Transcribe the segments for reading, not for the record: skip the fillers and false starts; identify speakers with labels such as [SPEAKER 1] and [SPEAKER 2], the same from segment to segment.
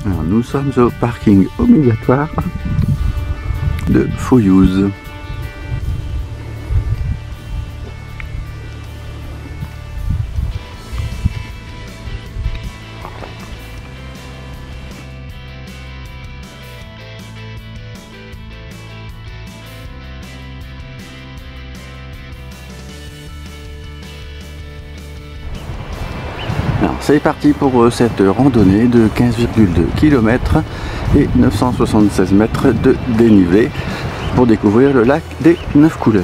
[SPEAKER 1] Alors, nous sommes au parking obligatoire de Fouillouse. Alors c'est parti pour cette randonnée de 15,2 km et 976 mètres de dénivelé pour découvrir le lac des 9 couleurs.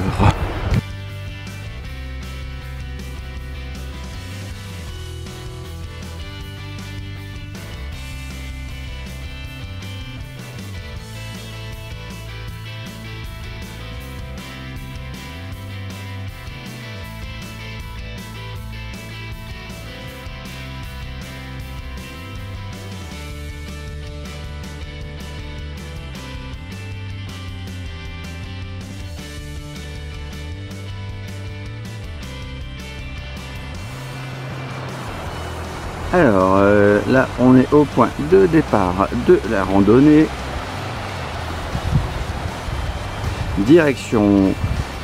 [SPEAKER 1] Alors là on est au point de départ de la randonnée, direction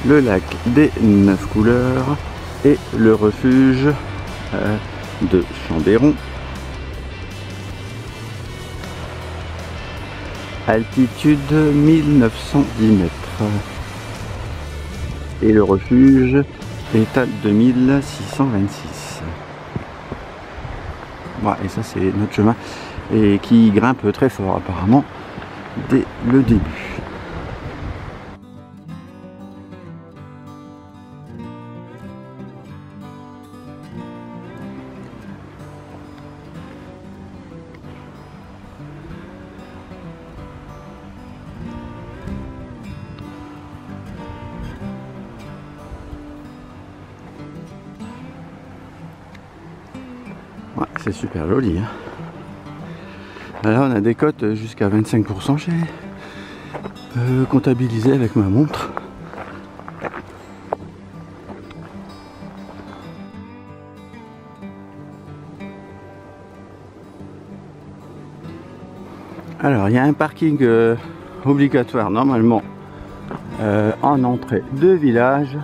[SPEAKER 1] le lac des 9 couleurs et le refuge de Chambéron. Altitude 1910 mètres et le refuge est à 2626. Ouais, et ça c'est notre chemin et qui grimpe très fort apparemment dès le début. Ouais, c'est super joli, hein. Là on a des cotes jusqu'à 25%, j'ai comptabilisé avec ma montre. Alors il y a un parking obligatoire normalement en entrée de village.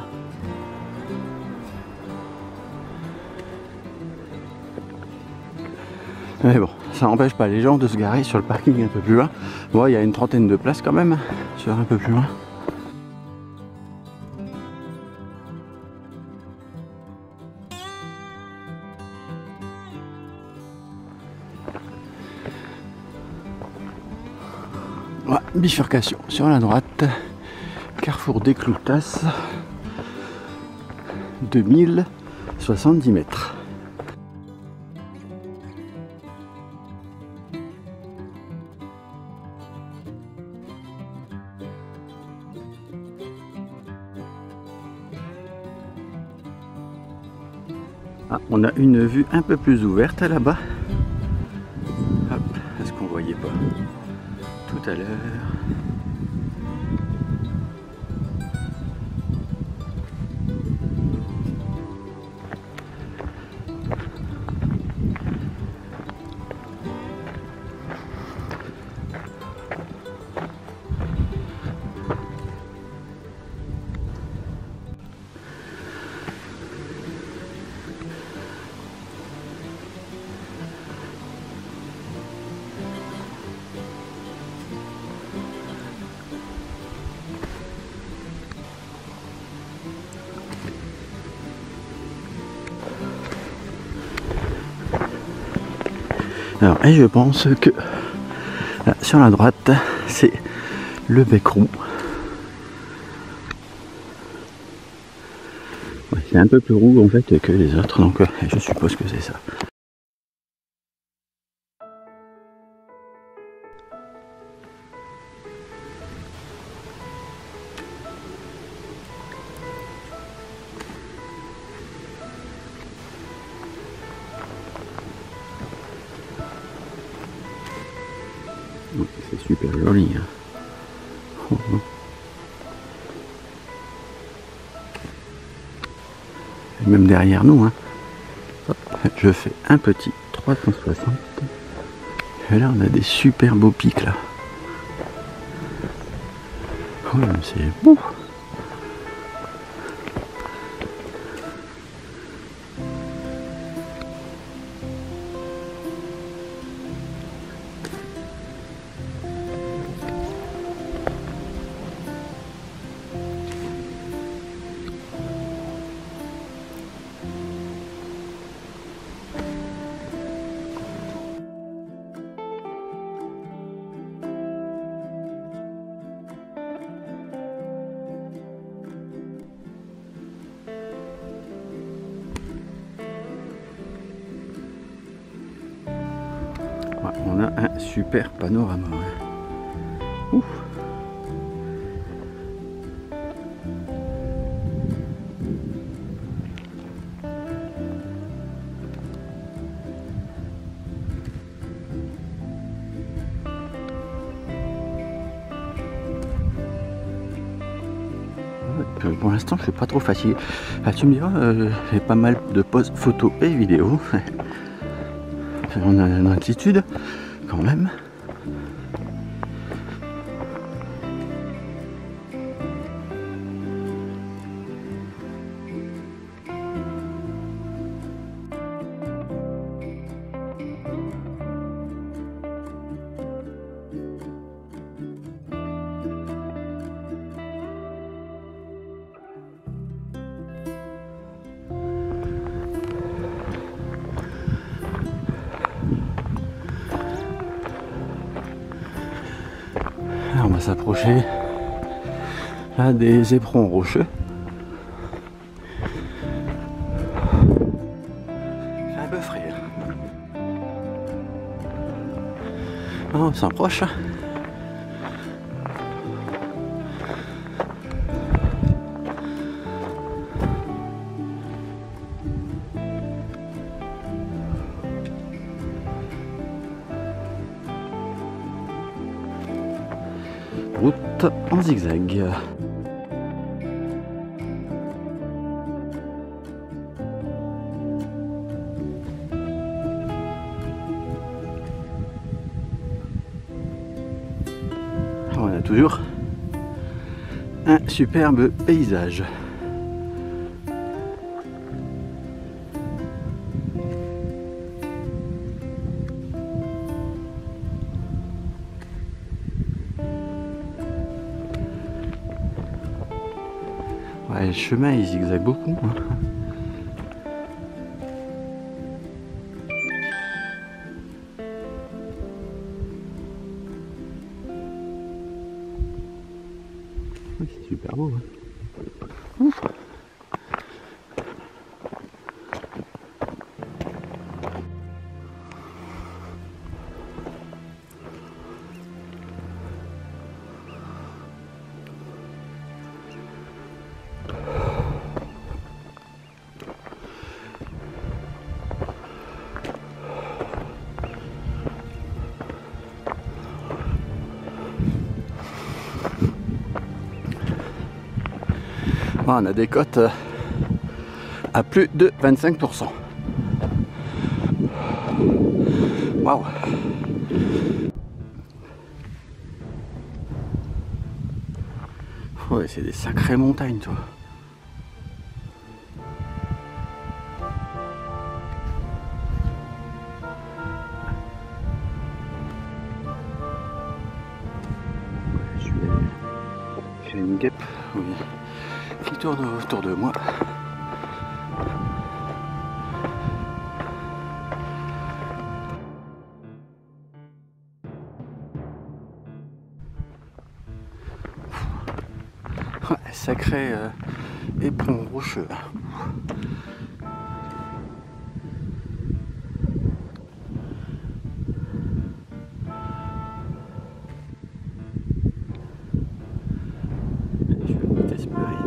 [SPEAKER 1] Mais bon, ça n'empêche pas les gens de se garer sur le parking un peu plus loin. Bon, il y a une trentaine de places quand même, sur un peu plus loin. Ouais, bifurcation sur la droite, carrefour des Cloutasses, 2070 mètres. Ah, on a une vue un peu plus ouverte là-bas. Est-ce qu'on voyait pas tout à l'heure? Alors, et je pense que là, sur la droite, c'est le bec roux. Ouais, c'est un peu plus roux en fait que les autres, donc je suppose que c'est ça. C'est super joli, hein. Oh, oh. Et même derrière nous, hein. Hop, je fais un petit 360 Et là on a des super beaux pics là. Oh, mais c'est beau. On a un super panorama. Ouf. Pour l'instant, je suis pas trop fatigué. Ah, tu me diras, j'ai pas mal de pauses photos et vidéos. On a une altitude quand même. On va s'approcher là des éperons rocheux. C'est un peu frais. On s'approche. Route en zigzag. On a toujours un superbe paysage. Ouais, le chemin il zigzague beaucoup. Hein. Ouais, c'est super beau. Hein. Ouf. On a des cotes à plus de 25%. Waouh! Ouais, c'est des sacrées montagnes, toi. J'ai une guêpe, oui, qui tourne autour de moi. Ouais, sacré éperon rocheux. Je vais goûter ce péril.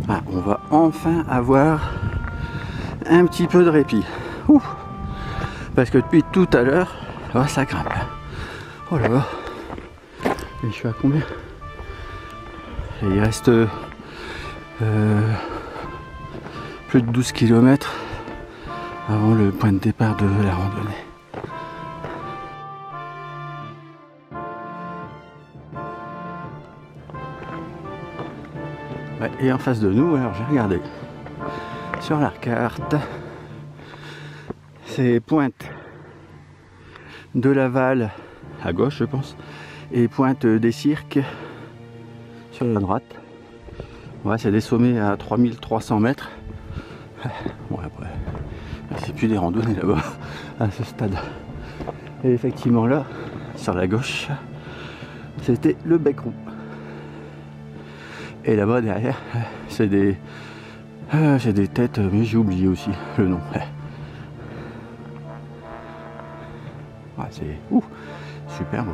[SPEAKER 1] Ah, on va enfin avoir un petit peu de répit. Ouh. Parce que depuis tout à l'heure, oh, ça grimpe. Oh là là. Et je suis à combien? Et il reste plus de 12 km avant le point de départ de la randonnée. Ouais, et en face de nous, alors j'ai regardé sur la carte, c'est Pointe de Laval à gauche, je pense, et Pointe des Cirques sur la droite. Ouais, c'est des sommets à 3300 mètres. Bon, après, c'est plus des randonnées là-bas à ce stade. Et effectivement, là, sur la gauche, c'était le bec roux. Et là-bas derrière, c'est des têtes, mais j'ai oublié aussi le nom. Ouais, c'est super beau.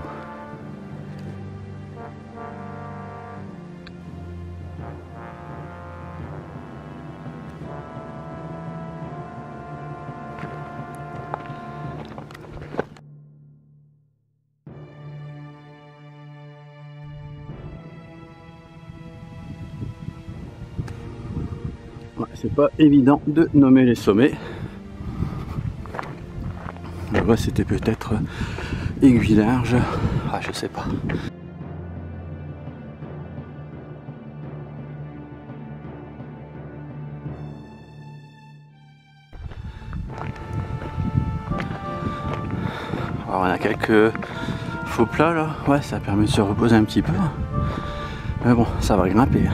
[SPEAKER 1] Ouais, c'est pas évident de nommer les sommets. Là-bas c'était peut-être Aiguille Large, ah je sais pas. Alors on a quelques faux plats là, ouais ça permet de se reposer un petit peu. Mais bon, ça va grimper.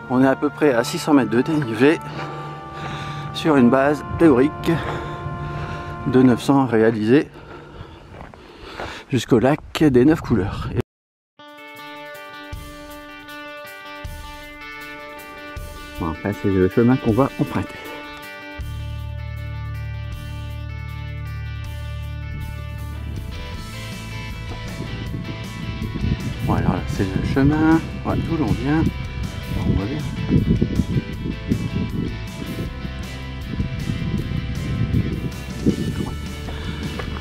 [SPEAKER 1] On est à peu près à 600 mètres de dénivelé sur une base théorique de 900 réalisée jusqu'au lac des 9 couleurs. Bon, après c'est le chemin qu'on va emprunter. Bon alors là c'est le chemin, ouais, d'où l'on vient. On va bien.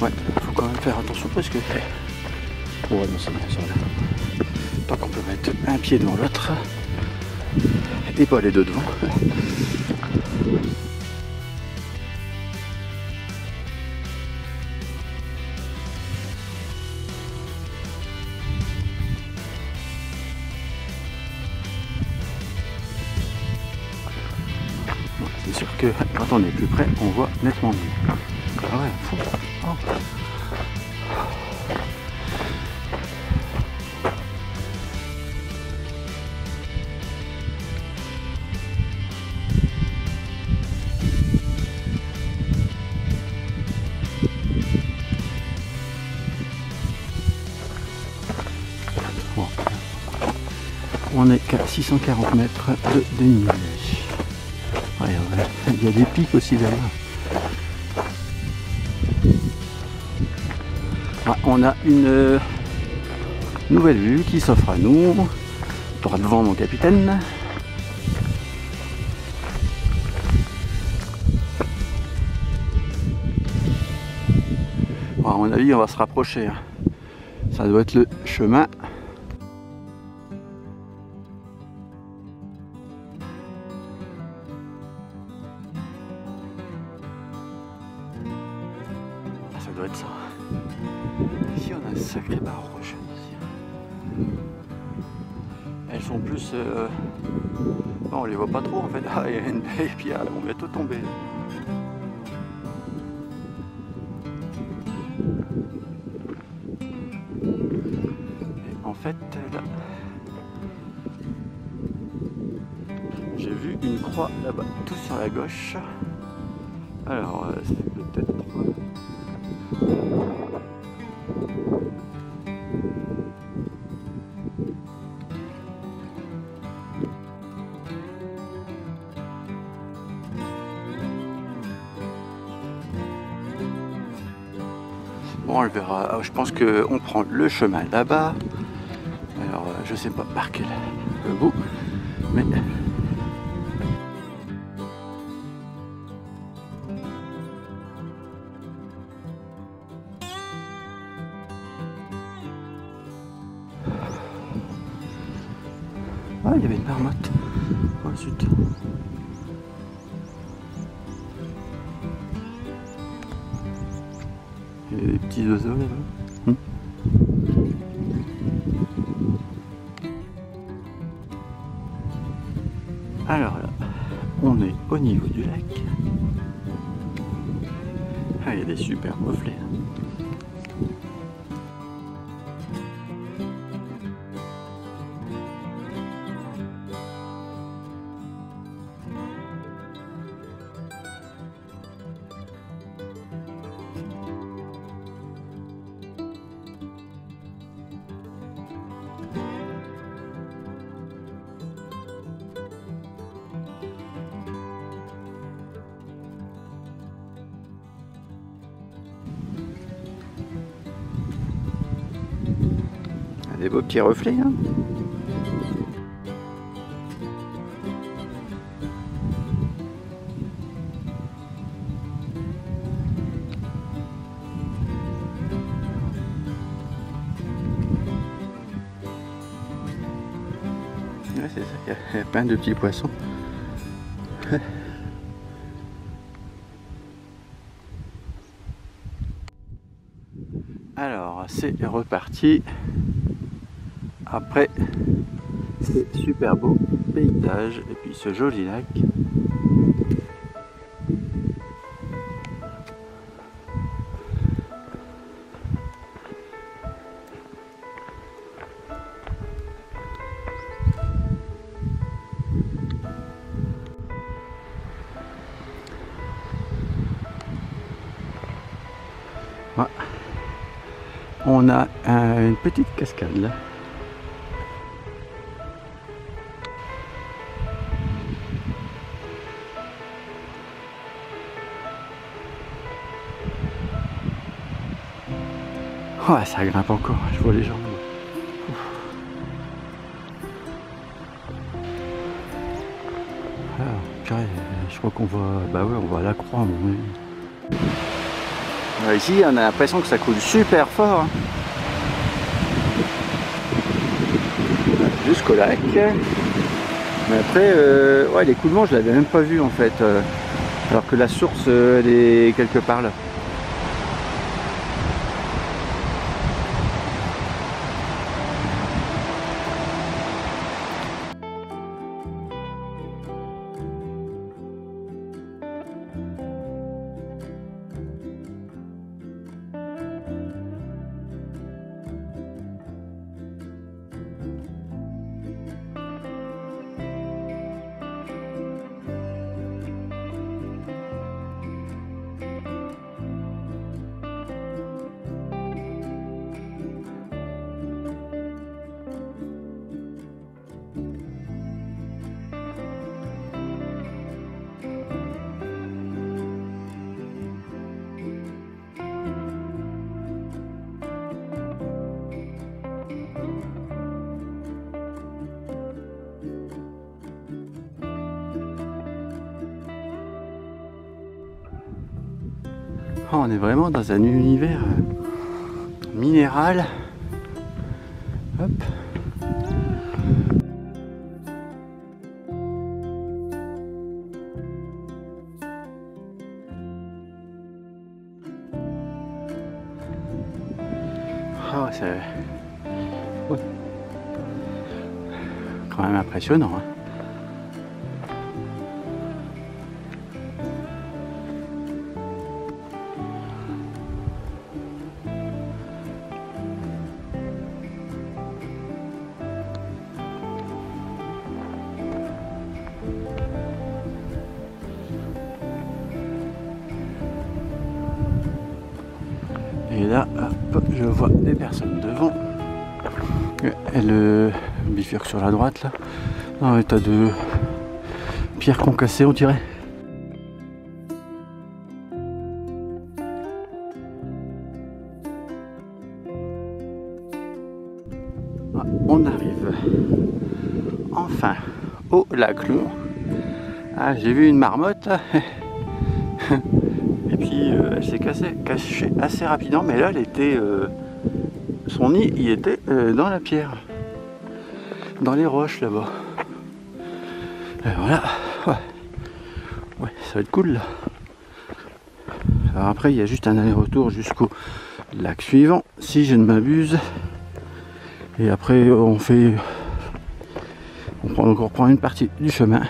[SPEAKER 1] Ouais, faut quand même faire attention parce que... Oh non, ça va, tant qu'on peut mettre un pied devant l'autre et pas les deux devant. C'est sûr que quand on est plus près, on voit nettement mieux. Ah ouais, fou. Oh. Bon. On est qu'à 640 mètres de dénivelé. Ouais, ouais. Il y a des pics aussi derrière. Ah, on a une nouvelle vue qui s'offre à nous. Droit devant mon capitaine. Bon, à mon avis, on va se rapprocher. Ça doit être le chemin. Ça doit être ça. Ici on a un sacré barre rocheux ici. Elles sont plus... Non, on les voit pas trop en fait. Ah, il y a une belle pierre, on va tout tomber. Et en fait, là... j'ai vu une croix là-bas, tout sur la gauche. Alors, c'est peut-être... Bon, on le verra. Je pense qu'on prend le chemin là-bas. Alors, je sais pas par quel bout, mais ah, il y avait une marmotte. Oh zut. Il y a des petits oiseaux là-bas. Alors là, on est au niveau du lac. Ah, il y a des super reflets. Des beaux petits reflets, hein. Ouais, c'est ça, il y a plein de petits poissons. Alors, c'est reparti. Après ces super beaux paysages et puis ce joli lac. Ouais. On a une petite cascade là. Oh, ça grimpe encore, je vois les gens. Ah, purée, je crois qu'on voit. Bah ouais, on voit la croix. Mais... ici, on a l'impression que ça coule super fort. Hein. Jusqu'au lac. Mais après, ouais, l'écoulement, je l'avais même pas vu en fait. Alors que la source, elle est quelque part là. Oh, on est vraiment dans un univers minéral. Hop. Oh, c'est quand même impressionnant. Hein. Et là, hop, je vois des personnes devant. Elle bifurque sur la droite là, dans un état de pierre concassée on dirait. Ah, on arrive enfin au lac Long. Ah, j'ai vu une marmotte et puis elle s'est cachée assez rapidement, mais là elle était son nid il était dans la pierre, dans les roches là-bas. Voilà, ouais, ça va être cool là. Alors après il y a juste un aller-retour jusqu'au lac suivant si je ne m'abuse, et après on prend encore une partie du chemin.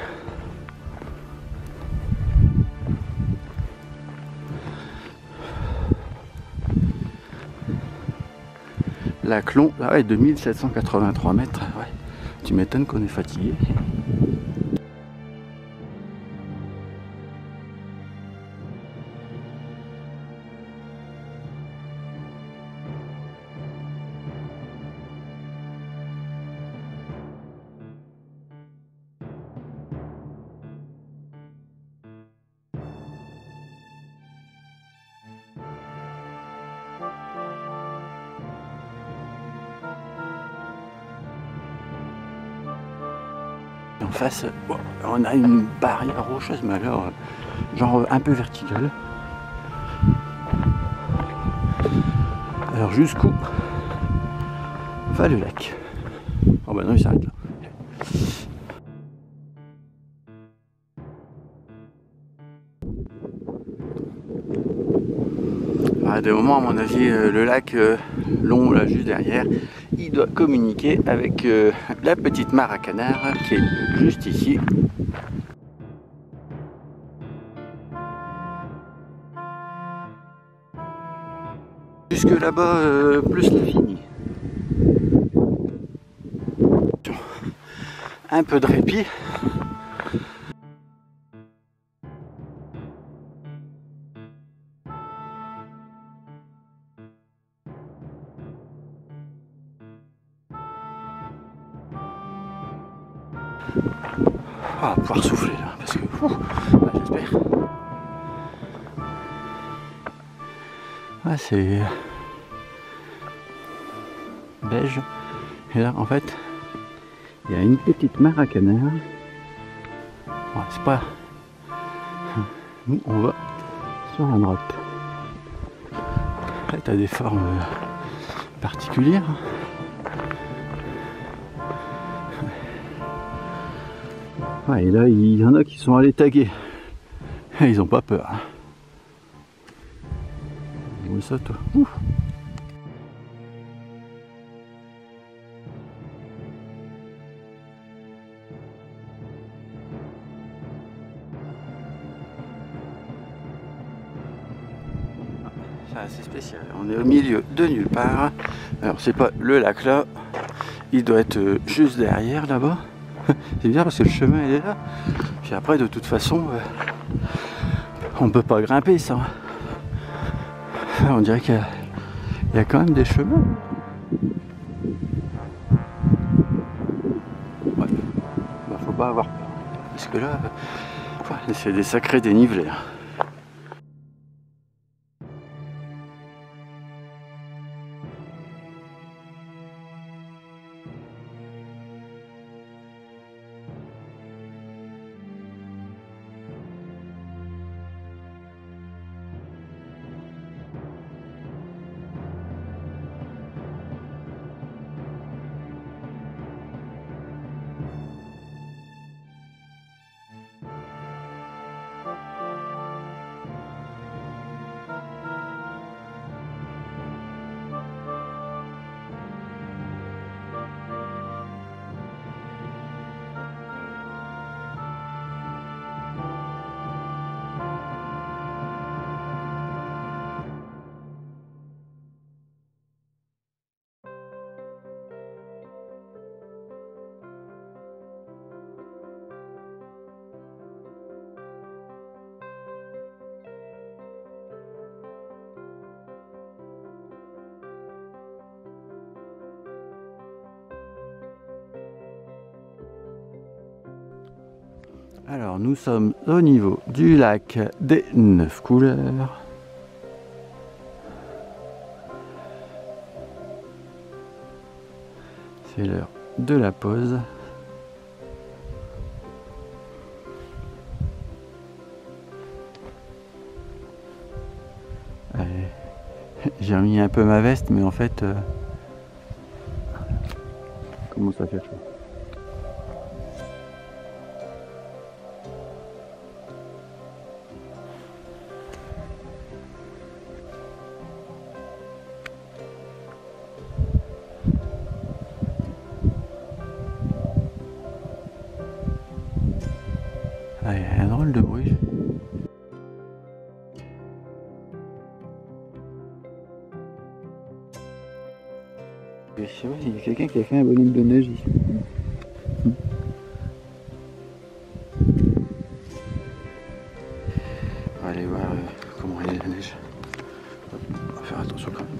[SPEAKER 1] Lac Long, ah ouais, 2783 mètres, ouais. Tu m'étonnes qu'on est fatigué. En face, bon, on a une barrière rocheuse, mais alors, genre un peu verticale. Alors jusqu'où va le lac? Oh bah non, il s'arrête là. À des moments, à mon avis, le lac Long, là, juste derrière, il doit communiquer avec la petite mare à canard qui est juste ici. Jusque là-bas, plus l'infini. Un peu de répit. On va pouvoir souffler là, parce que bah, j'espère. Ah, c'est beige. Et là, en fait, il y a une petite mare à canard. Ouais, c'est pas. Nous, on va sur la droite. Là, tu as des formes particulières. Ouais, et là, il y en a qui sont allés taguer. Ils ont pas peur. Où est ça, toi? Ouf. C'est assez spécial. On est au milieu de nulle part. Alors, c'est pas le lac là. Il doit être juste derrière là-bas. C'est bizarre parce que le chemin il est là. Puis après de toute façon on peut pas grimper ça. On dirait qu'il y a quand même des chemins. Ouais. Bah, faut pas avoir peur. Parce que là, c'est des sacrés dénivelés. Alors nous sommes au niveau du lac des 9 couleurs. C'est l'heure de la pause. J'ai remis un peu ma veste, mais en fait, comment ça fait chaud. Ah, il y a un drôle de bruit. Je sais pas, il y a quelqu'un qui a fait un bonhomme de neige ici. On va aller voir comment il est la neige. On va faire attention quand même.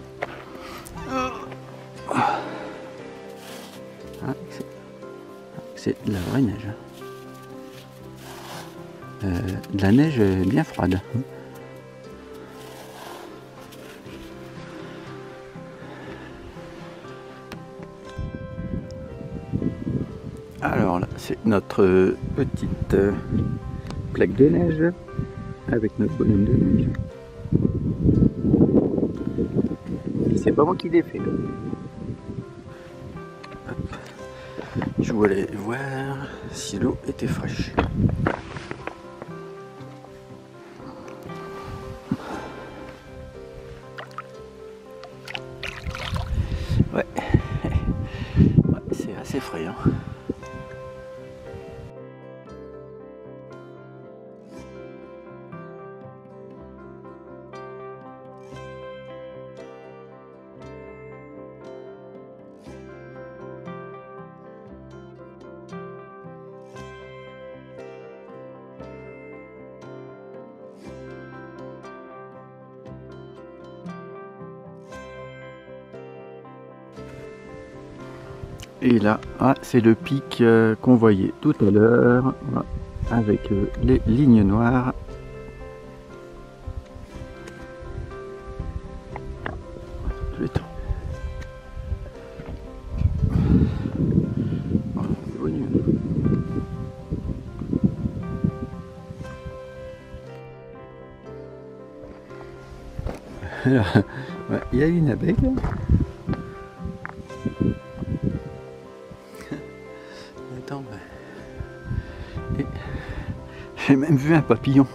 [SPEAKER 1] Ah, c'est de la vraie neige. De la neige bien froide. Alors là, c'est notre petite plaque de neige avec notre bonhomme de neige. C'est pas moi qui l'ai fait. Je voulais voir si l'eau était fraîche. Ouais, ouais, c'est assez effrayant. Et là, ah, c'est le pic qu'on voyait tout à l'heure, avec les lignes noires. Je vais tomber. Oh, c'est venu. Alors, ouais, il y a une abeille. Attends, et j'ai même vu un papillon.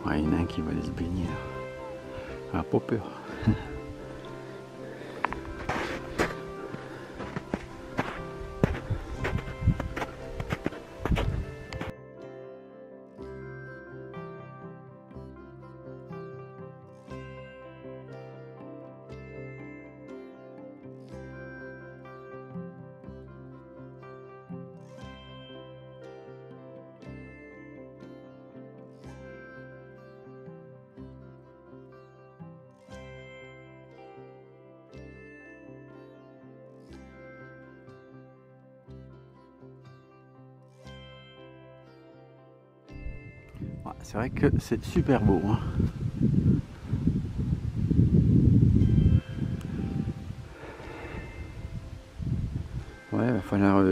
[SPEAKER 1] Ouais, il y en a un qui va aller se baigner là. Ah, pas peur. Ouais, c'est vrai que c'est super beau. Hein. Ouais, il va falloir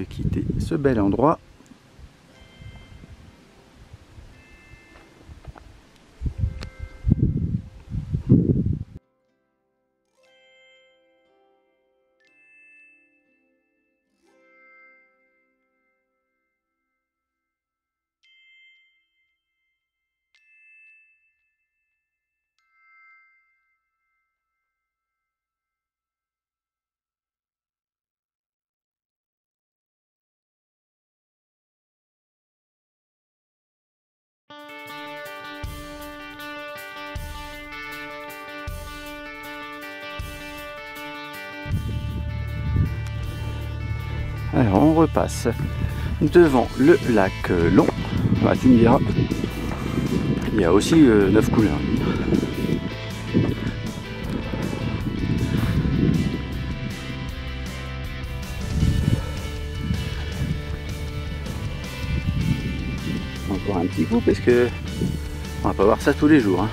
[SPEAKER 1] quitter ce bel endroit. Alors on repasse devant le lac Long. Bah, tu me diras, il y a aussi 9 couleurs. Encore un petit coup parce que on va pas voir ça tous les jours. Hein.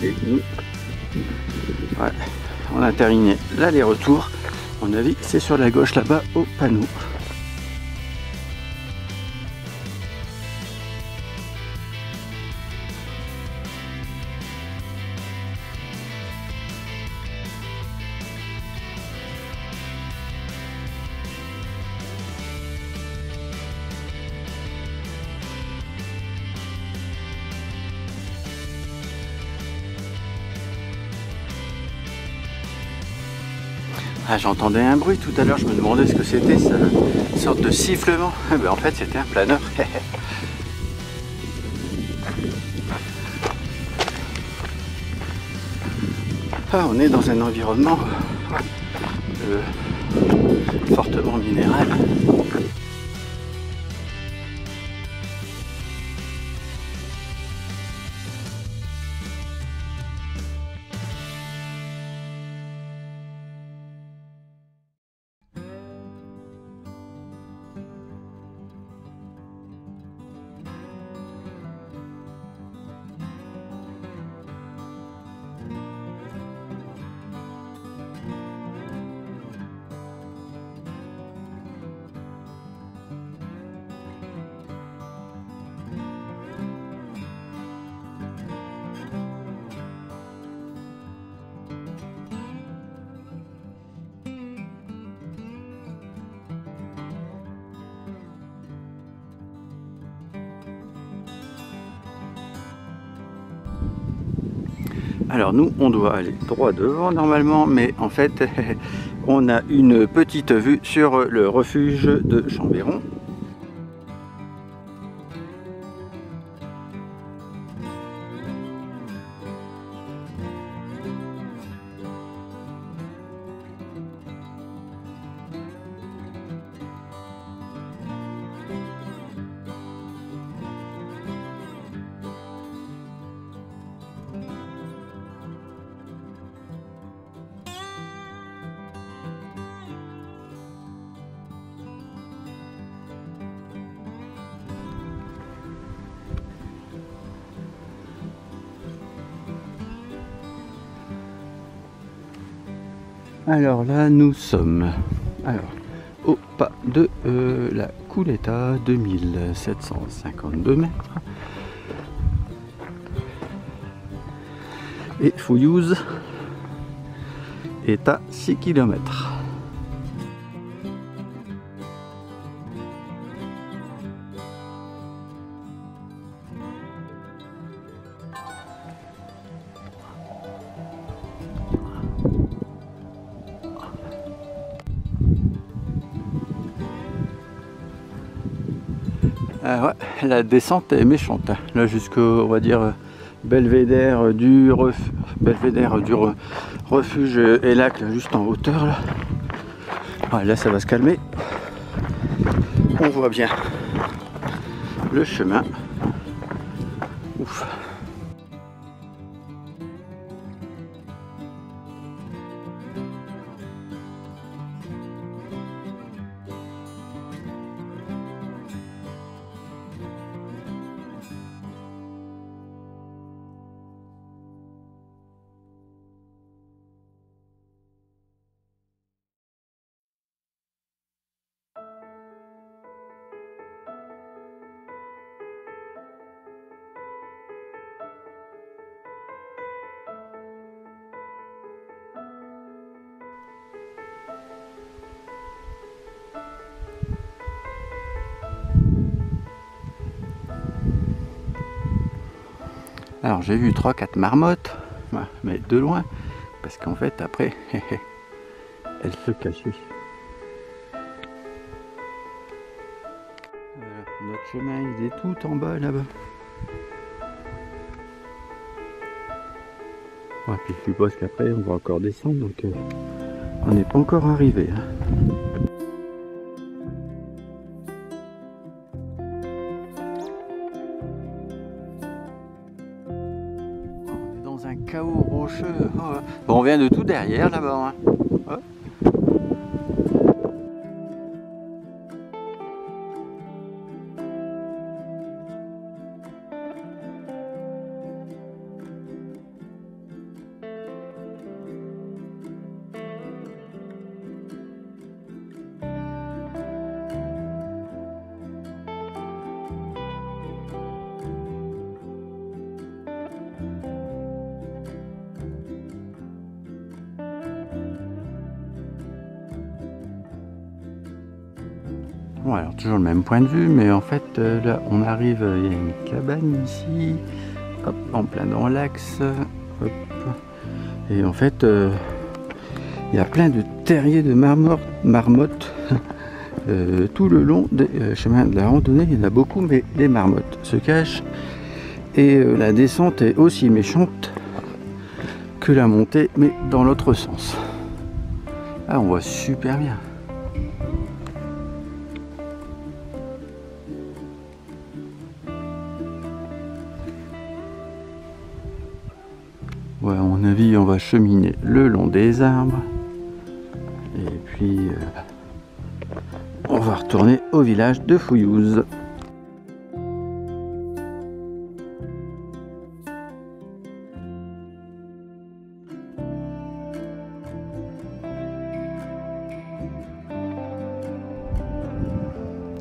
[SPEAKER 1] Et nous, ouais, on a terminé l'aller-retour. À mon avis, c'est sur la gauche là-bas au panneau. Ah, j'entendais un bruit tout à l'heure, je me demandais ce que c'était, ça, une sorte de sifflement. Eh ben, en fait, c'était un planeur. Ah, on est dans un environnement fortement minéral. Alors nous, on doit aller droit devant normalement, mais en fait, on a une petite vue sur le refuge de Chambéron. Alors là, nous sommes au pas de la Couletta, 2752 mètres. Et Fouillouse est à 6 km. Ouais, la descente est méchante, là jusqu'au, on va dire, belvédère du refuge et lac, là, juste en hauteur. Là. Ouais, là ça va se calmer. On voit bien le chemin. Ouf. Alors j'ai vu 3-4 marmottes, mais de loin, parce qu'en fait après, elles se cachaient. Notre chemin il est tout en bas là-bas. Ouais, puis je suppose qu'après on va encore descendre, donc on n'est pas encore arrivé. Hein. On est dans un chaos rocheux. Oh. Bon, on vient de tout derrière là-bas. Hein. Oh. Bon, alors toujours le même point de vue, mais en fait là on arrive, il y a une cabane ici, hop, en plein dans l'axe, hop, et en fait il y a plein de terriers de marmottes tout le long des chemins de la randonnée. Il y en a beaucoup, mais les marmottes se cachent et la descente est aussi méchante que la montée, mais dans l'autre sens. Ah, on voit super bien. Ouais, à mon avis, on va cheminer le long des arbres. Et puis, on va retourner au village de Fouillouse.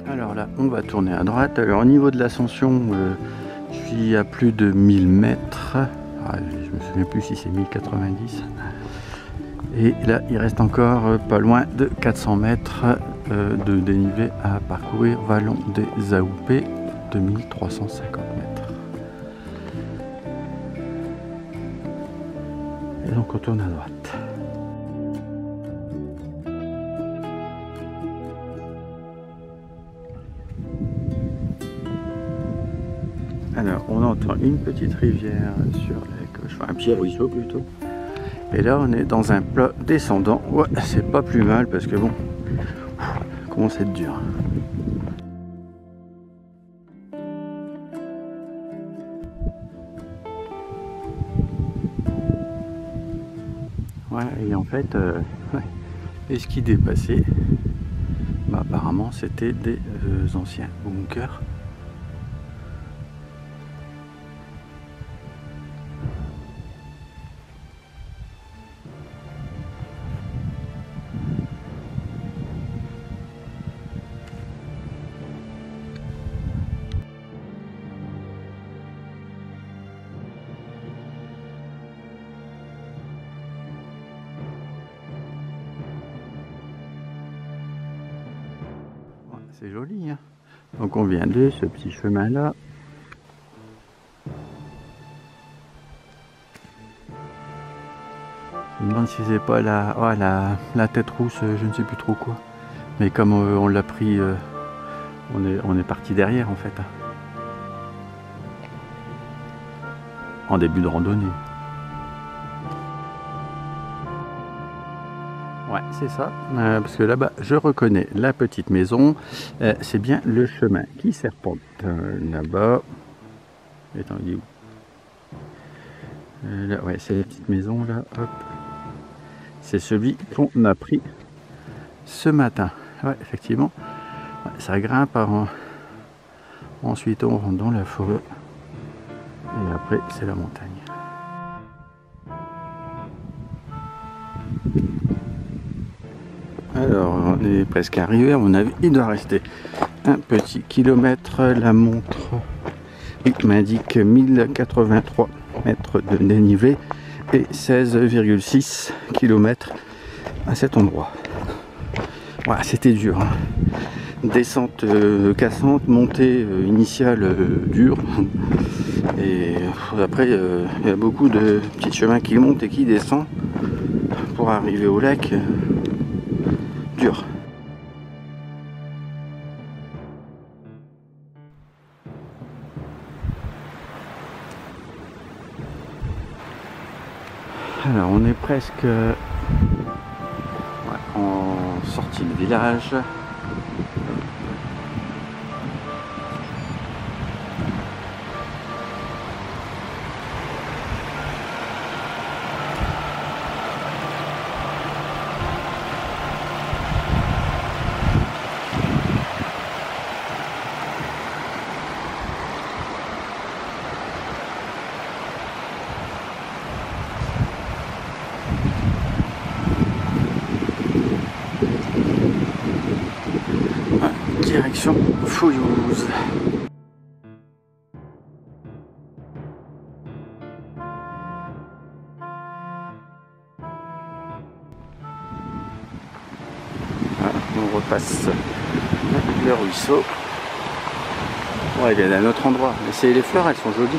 [SPEAKER 1] Alors là, on va tourner à droite. Alors au niveau de l'ascension, je suis à plus de 1000 mètres. Ah, je me souviens plus si c'est 1090. Et là, il reste encore pas loin de 400 mètres de dénivelé à parcourir, vallon des Aoupés, 2350 mètres. Et donc on tourne à droite. Alors on entend une petite rivière sur la gauche, enfin un petit ruisseau plutôt. Et là on est dans un plat descendant. Ouais, c'est pas plus mal parce que bon, commence à être dur. Ouais, et en fait, ouais. Et ce qui dépassait, bah, apparemment c'était des anciens bunkers. C'est joli, hein. Donc on vient de ce petit chemin là. Je me demande si c'est pas la tête rousse, je ne sais plus trop quoi. Mais comme on l'a pris, on est parti derrière en fait. En début de randonnée. Ouais, c'est ça, parce que là-bas, je reconnais la petite maison, c'est bien le chemin qui serpente là-bas. Attends, il est où? Là, ouais, c'est la petite maison, là, hop. C'est celui qu'on a pris ce matin. Ouais, effectivement, ouais, ça grimpe avant. Ensuite, on rentre dans la forêt, et après, c'est la montagne. Alors, on est presque arrivé, à mon avis, il doit rester un petit kilomètre. La montre m'indique 1083 mètres de dénivelé et 16,6 km à cet endroit. Voilà, c'était dur. Hein. Descente cassante, montée initiale dure. Et après, il y a beaucoup de petits chemins qui montent et qui descendent pour arriver au lac. Dur. Alors on est presque en sortie de village. Direction Fouillouse. Voilà, on repasse le ruisseau. Ouais, il est à un autre endroit. Mais les fleurs, elles sont jolies.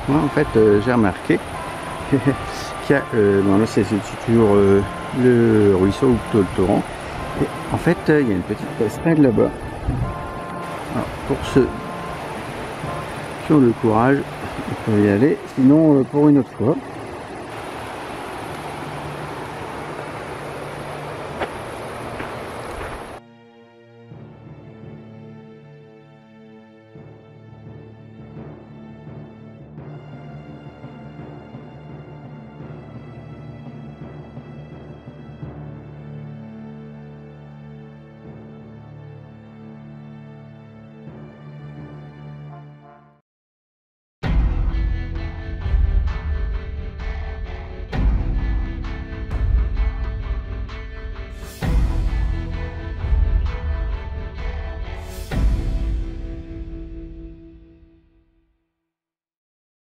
[SPEAKER 1] Moi, en fait, j'ai remarqué qu'il y a dans là c'est toujours le ruisseau ou plutôt le torrent. Et en fait, il y a une petite cascade là-bas. Alors, pour ceux qui ont le courage, on peut y aller. Sinon, pour une autre fois.